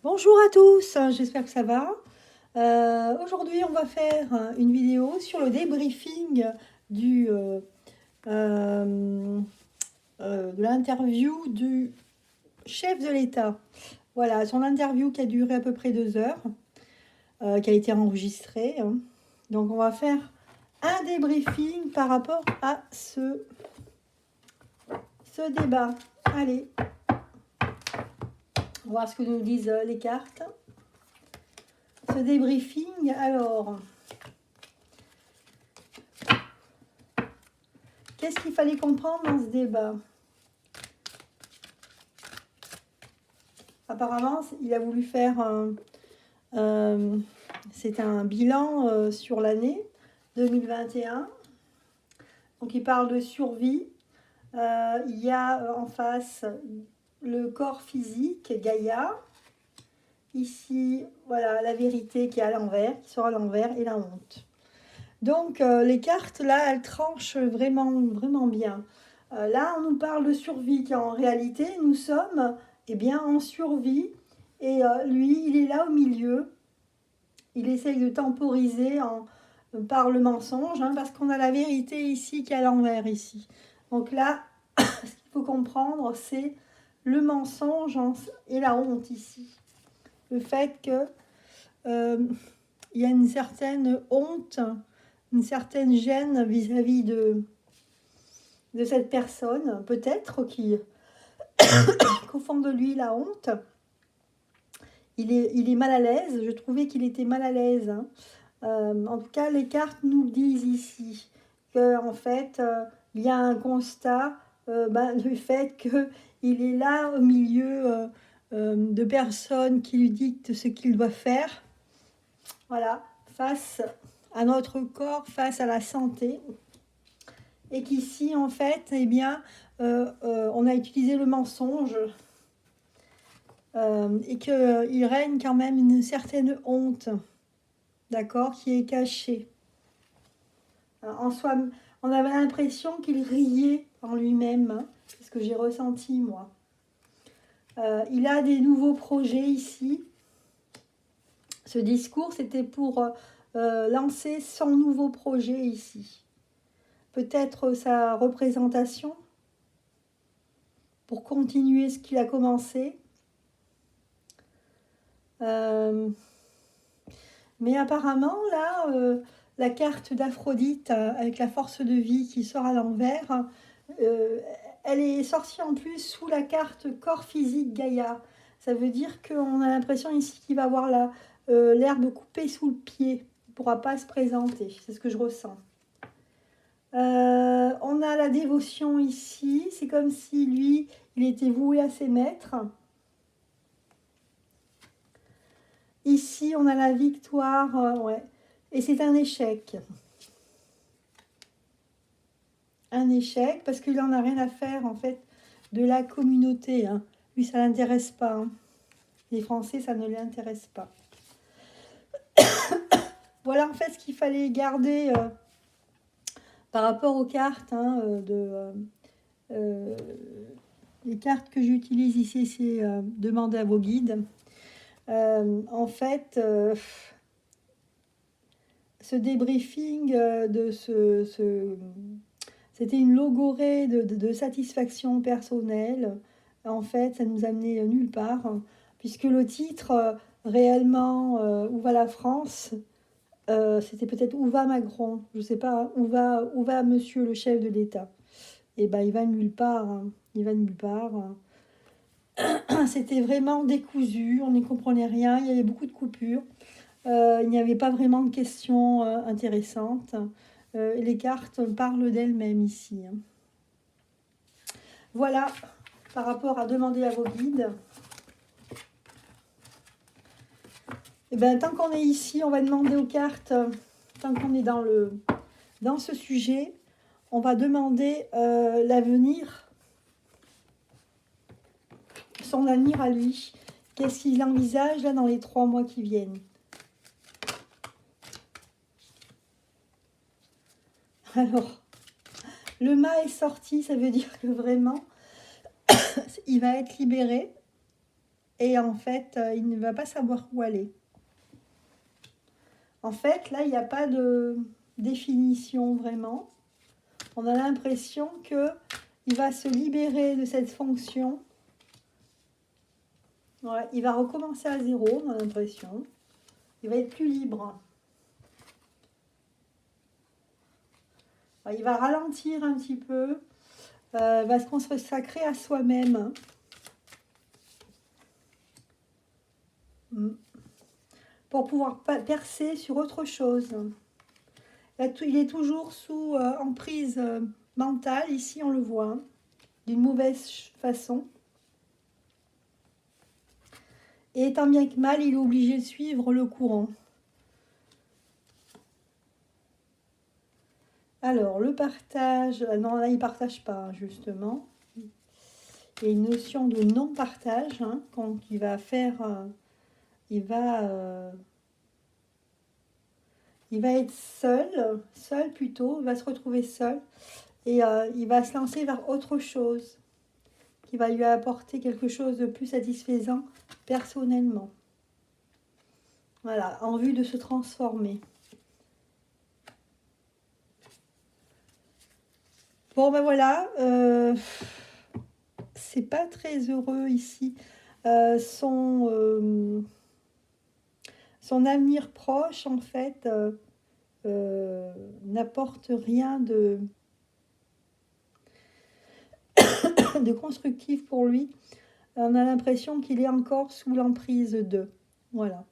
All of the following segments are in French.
Bonjour à tous, j'espère que ça va. Aujourd'hui, on va faire une vidéo sur le débriefing de l'interview du chef de l'État. Voilà, son interview qui a duré à peu près 2 heures, qui a été enregistrée. Donc, on va faire un débriefing par rapport à ce débat. Allez, on va voir ce que nous disent les cartes. Ce débriefing, alors, qu'est-ce qu'il fallait comprendre dans ce débat? Apparemment, il a voulu faire c'est un bilan sur l'année 2021. Donc, il parle de survie. Il y a en face le corps physique, Gaïa. Ici, voilà, la vérité qui est à l'envers, qui sera à l'envers, et la honte. Donc, les cartes, là, elles tranchent vraiment, vraiment bien. Là, on nous parle de survie, car en réalité, nous sommes bien, en survie. Et lui, il est là au milieu. Il essaye de temporiser par le mensonge, parce qu'on a la vérité ici qui est à l'envers, ici. Donc là, ce qu'il faut comprendre, c'est le mensonge et la honte ici. Le fait que il y a une certaine honte, une certaine gêne vis-à-vis de cette personne, peut-être, qu'au fond de lui, la honte. Il est mal à l'aise. Je trouvais qu'il était mal à l'aise. En tout cas, les cartes nous disent ici qu'en fait, il y a un constat du fait qu'il est là au milieu de personnes qui lui dictent ce qu'il doit faire. Voilà, face à notre corps, face à la santé. Et qu'ici, en fait, on a utilisé le mensonge et qu'il règne quand même une certaine honte, d'accord, qui est cachée. En soi, on avait l'impression qu'il riait en lui-même, c'est ce que j'ai ressenti, moi. Il a des nouveaux projets ici. Ce discours, c'était pour lancer son nouveau projet ici. Peut-être sa représentation pour continuer ce qu'il a commencé. Mais apparemment, là, la carte d'Aphrodite avec la force de vie qui sort à l'envers, elle est sortie en plus sous la carte corps physique Gaïa. Ça veut dire qu'on a l'impression ici qu'il va avoir l'herbe coupée sous le pied. Il ne pourra pas se présenter. C'est ce que je ressens. On a la dévotion ici. C'est comme si lui, il était voué à ses maîtres. Ici, on a la victoire, ouais. Et c'est un échec. Un échec, parce qu'il n'en a rien à faire, en fait, de la communauté. Lui, ça ne l'intéresse pas. Les Français, ça ne l'intéresse pas. Voilà, en fait, ce qu'il fallait garder par rapport aux cartes. Les cartes que j'utilise ici, c'est demander à vos guides. En fait, ce débriefing c'était une logorée de satisfaction personnelle. En fait, ça nous amenait nulle part, puisque le titre, réellement, où va la France, c'était peut-être où va Macron, je ne sais pas, où va monsieur le chef de l'État. Et il va nulle part, il va nulle part. C'était vraiment décousu, on n'y comprenait rien, il y avait beaucoup de coupures. Il n'y avait pas vraiment de questions intéressantes. Les cartes parlent d'elles-mêmes ici. Voilà, par rapport à demander à vos guides. Tant qu'on est ici, on va demander aux cartes, tant qu'on est dans ce sujet, on va demander l'avenir, son avenir à lui. Qu'est-ce qu'il envisage là dans les 3 mois qui viennent? Alors, le mât est sorti, ça veut dire que vraiment, il va être libéré. et en fait, il ne va pas savoir où aller. En fait, là, il n'y a pas de définition vraiment. On a l'impression qu'il va se libérer de cette fonction. Ouais, il va recommencer à zéro, on a l'impression. Il va être plus libre. Il va ralentir un petit peu. Va se consacrer à soi-même. Pour pouvoir percer sur autre chose. Il est toujours sous emprise mentale. Ici, on le voit. D'une mauvaise façon. Et tant bien que mal, il est obligé de suivre le courant. Alors, le partage... Non, là, il ne partage pas, justement. Il y a une notion de non-partage. Hein, quand il va faire... il va être seul plutôt. Il va se retrouver seul. Et il va se lancer vers autre chose. Qui va lui apporter quelque chose de plus satisfaisant personnellement. Voilà, en vue de se transformer. Bon, ben voilà. C'est pas très heureux ici. Son avenir proche, en fait, n'apporte rien de constructif pour lui. On a l'impression qu'il est encore sous l'emprise de. Voilà.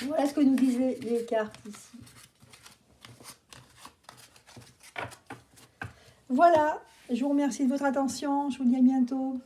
Voilà ce que nous disent les cartes ici. Voilà, je vous remercie de votre attention. Je vous dis à bientôt.